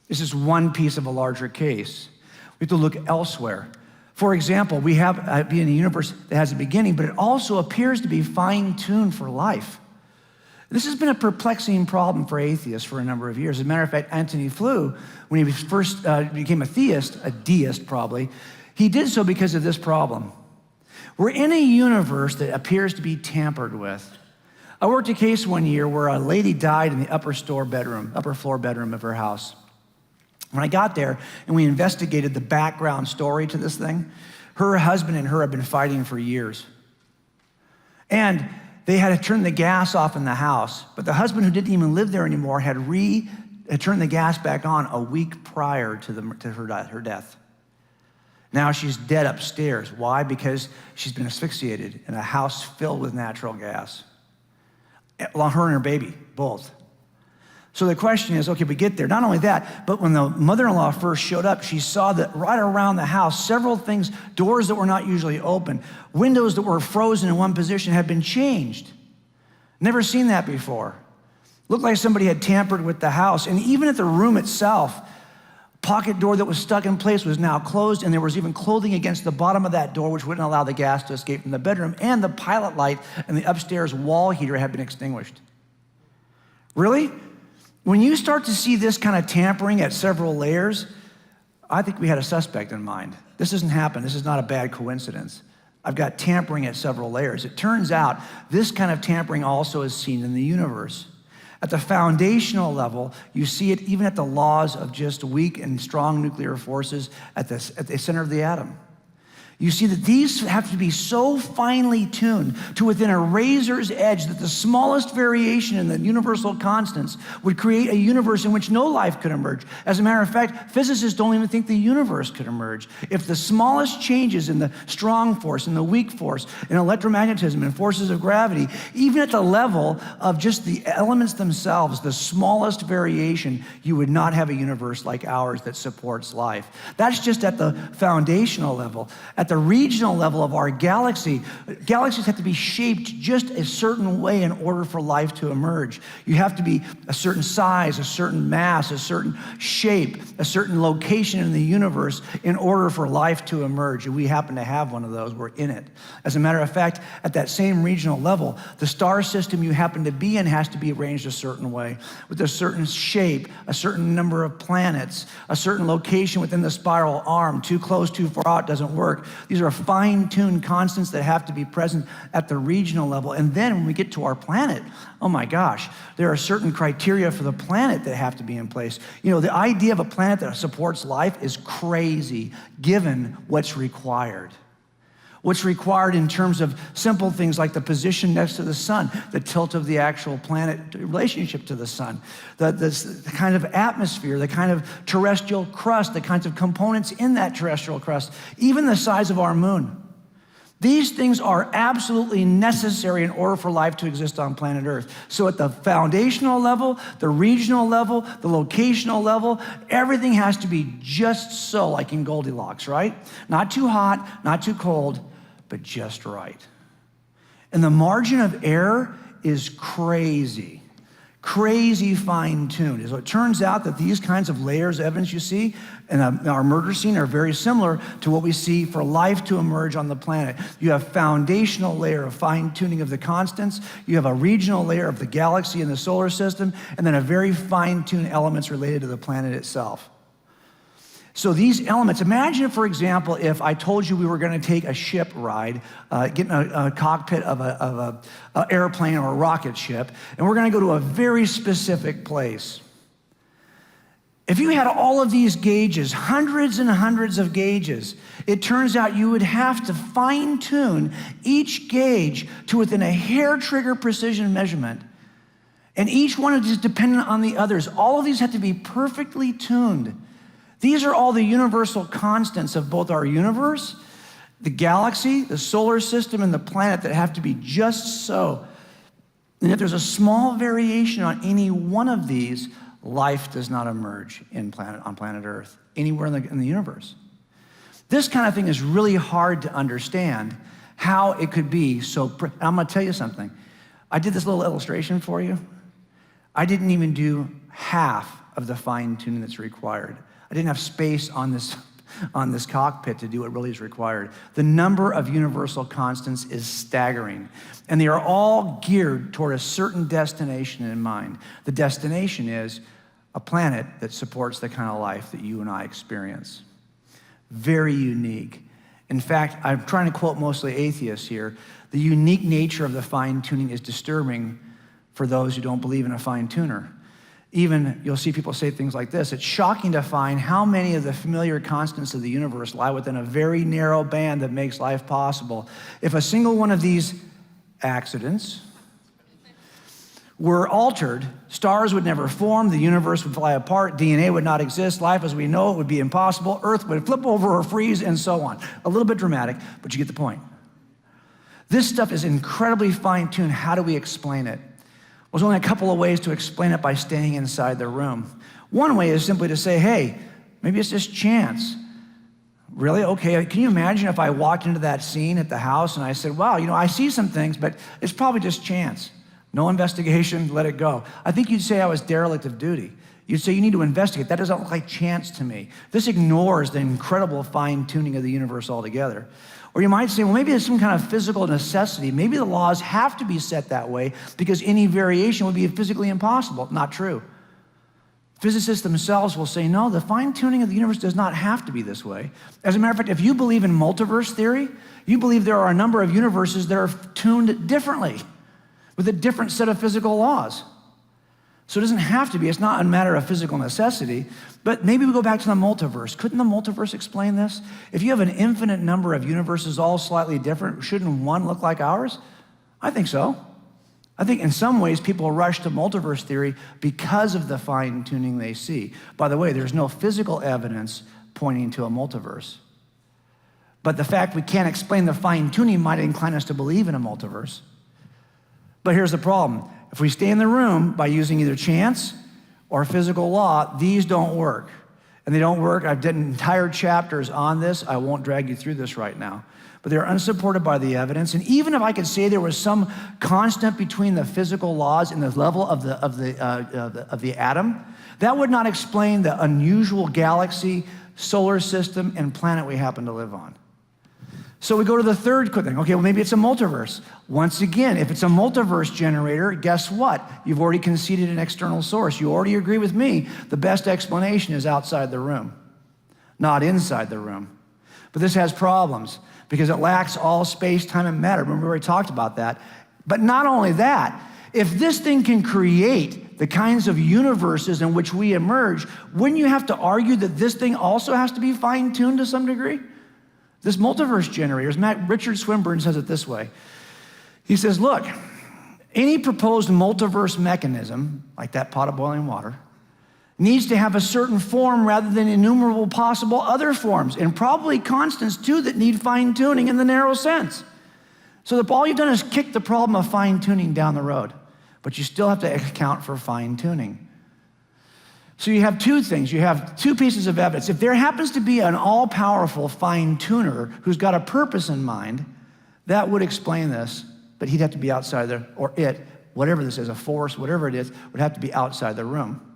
This is one piece of a larger case. We have to look elsewhere. For example, we have in a universe that has a beginning, but it also appears to be fine-tuned for life. This has been a perplexing problem for atheists for a number of years. As a matter of fact, Antony Flew, when he first became a theist, a deist probably, he did so because of this problem. We're in a universe that appears to be tampered with. I worked a case one year where a lady died in the upper floor bedroom of her house. When I got there and we investigated the background story to this thing, her husband and her had been fighting for years. And they had to turn the gas off in the house, but the husband, who didn't even live there anymore, had turned the gas back on a week prior to her death. Now she's dead upstairs. Why? Because she's been asphyxiated in a house filled with natural gas. Well, her and her baby, both. So the question is, okay, we get there. Not only that, but when the mother-in-law first showed up, she saw that right around the house, several things, doors that were not usually open, windows that were frozen in one position had been changed. Never seen that before. Looked like somebody had tampered with the house. And even at the room itself, pocket door that was stuck in place was now closed, and there was even clothing against the bottom of that door, which wouldn't allow the gas to escape from the bedroom, and the pilot light and the upstairs wall heater had been extinguished. Really? When you start to see this kind of tampering at several layers, I think we had a suspect in mind. This doesn't happen. This is not a bad coincidence. I've got tampering at several layers. It turns out this kind of tampering also is seen in the universe. At the foundational level, you see it even at the laws of just weak and strong nuclear forces at the center of the atom. You see that these have to be so finely tuned to within a razor's edge that the smallest variation in the universal constants would create a universe in which no life could emerge. As a matter of fact, physicists don't even think the universe could emerge. If the smallest changes in the strong force and the weak force, in electromagnetism and forces of gravity, even at the level of just the elements themselves, the smallest variation, you would not have a universe like ours that supports life. That's just at the foundational level. At the regional level of our galaxy, galaxies have to be shaped just a certain way in order for life to emerge. You have to be a certain size, a certain mass, a certain shape, a certain location in the universe in order for life to emerge. And we happen to have one of those. We're in it. As a matter of fact, at that same regional level, the star system you happen to be in has to be arranged a certain way, with a certain shape, a certain number of planets, a certain location within the spiral arm. Too close, too far out doesn't work. These are fine-tuned constants that have to be present at the regional level. And then when we get to our planet, oh my gosh, there are certain criteria for the planet that have to be in place. You know, the idea of a planet that supports life is crazy, given what's required. What's required in terms of simple things like the position next to the sun, the tilt of the actual planet relationship to the sun, the kind of atmosphere, the kind of terrestrial crust, the kinds of components in that terrestrial crust, even the size of our moon. These things are absolutely necessary in order for life to exist on planet Earth. So at the foundational level, the regional level, the locational level, everything has to be just so, like in Goldilocks, right? Not too hot, not too cold, but just right. And the margin of error is crazy fine-tuned. So it turns out that these kinds of layers of evidence you see in our murder scene are very similar to what we see for life to emerge on the planet. You have foundational layer of fine-tuning of the constants, you have a regional layer of the galaxy and the solar system, and then a very fine-tuned elements related to the planet itself. So these elements, imagine, for example, if I told you we were going to take a ship ride, get in a cockpit of an airplane or a rocket ship, and we're going to go to a very specific place. If you had all of these gauges, hundreds and hundreds of gauges, it turns out you would have to fine-tune each gauge to within a hair-trigger precision measurement. And each one is dependent on the others. All of these have to be perfectly tuned. These are all the universal constants of both our universe, the galaxy, the solar system, and the planet that have to be just so. And if there's a small variation on any one of these, life does not emerge on planet Earth, anywhere in the universe. This kind of thing is really hard to understand how it could be so. I'm going to tell you something. I did this little illustration for you. I didn't even do half of the fine tuning that's required. I didn't have space on this cockpit to do what really is required. The number of universal constants is staggering, and they are all geared toward a certain destination in mind. The destination is a planet that supports the kind of life that you and I experience. Very unique. In fact, I'm trying to quote mostly atheists here. The unique nature of the fine tuning is disturbing for those who don't believe in a fine tuner. Even, you'll see people say things like this: it's shocking to find how many of the familiar constants of the universe lie within a very narrow band that makes life possible. If a single one of these accidents were altered, stars would never form, the universe would fly apart, DNA would not exist, life as we know it would be impossible, Earth would flip over or freeze, and so on. A little bit dramatic, but you get the point. This stuff is incredibly fine-tuned. How do we explain it? Well, there's only a couple of ways to explain it by staying inside the room. One way is simply to say, hey, maybe it's just chance. Really? Okay, can you imagine if I walked into that scene at the house and I said, wow, I see some things, but it's probably just chance. No investigation, let it go. I think you'd say I was derelict of duty. You'd say you need to investigate. That doesn't look like chance to me. This ignores the incredible fine-tuning of the universe altogether. Or you might say, well, maybe there's some kind of physical necessity. Maybe the laws have to be set that way because any variation would be physically impossible. Not true. Physicists themselves will say, no, the fine-tuning of the universe does not have to be this way. As a matter of fact, if you believe in multiverse theory, you believe there are a number of universes that are tuned differently with a different set of physical laws. So it doesn't have to be. It's not a matter of physical necessity. But maybe we go back to the multiverse. Couldn't the multiverse explain this? If you have an infinite number of universes all slightly different, shouldn't one look like ours? I think so. I think in some ways people rush to multiverse theory because of the fine-tuning they see. By the way, there's no physical evidence pointing to a multiverse. But the fact we can't explain the fine-tuning might incline us to believe in a multiverse. But here's the problem. If we stay in the room by using either chance or physical law, these don't work. And they don't work. I've done entire chapters on this. I won't drag you through this right now. But they're unsupported by the evidence. And even if I could say there was some constant between the physical laws and the level of the atom, that would not explain the unusual galaxy, solar system, and planet we happen to live on. So we go to the third quick thing. Okay, well, maybe it's a multiverse. Once again, if it's a multiverse generator, guess what? You've already conceded an external source. You already agree with me. The best explanation is outside the room, not inside the room. But this has problems because it lacks all space, time, and matter. Remember, we already talked about that. But not only that, if this thing can create the kinds of universes in which we emerge, wouldn't you have to argue that this thing also has to be fine-tuned to some degree? This multiverse generator, Richard Swinburne says it this way. He says, look, any proposed multiverse mechanism, like that pot of boiling water, needs to have a certain form rather than innumerable possible other forms, and probably constants too that need fine-tuning in the narrow sense. So that all you've done is kick the problem of fine-tuning down the road, but you still have to account for fine-tuning. So you have two things. You have two pieces of evidence. If there happens to be an all-powerful fine-tuner who's got a purpose in mind, that would explain this, but he'd have to be outside or it, whatever this is, a force, whatever it is, would have to be outside the room.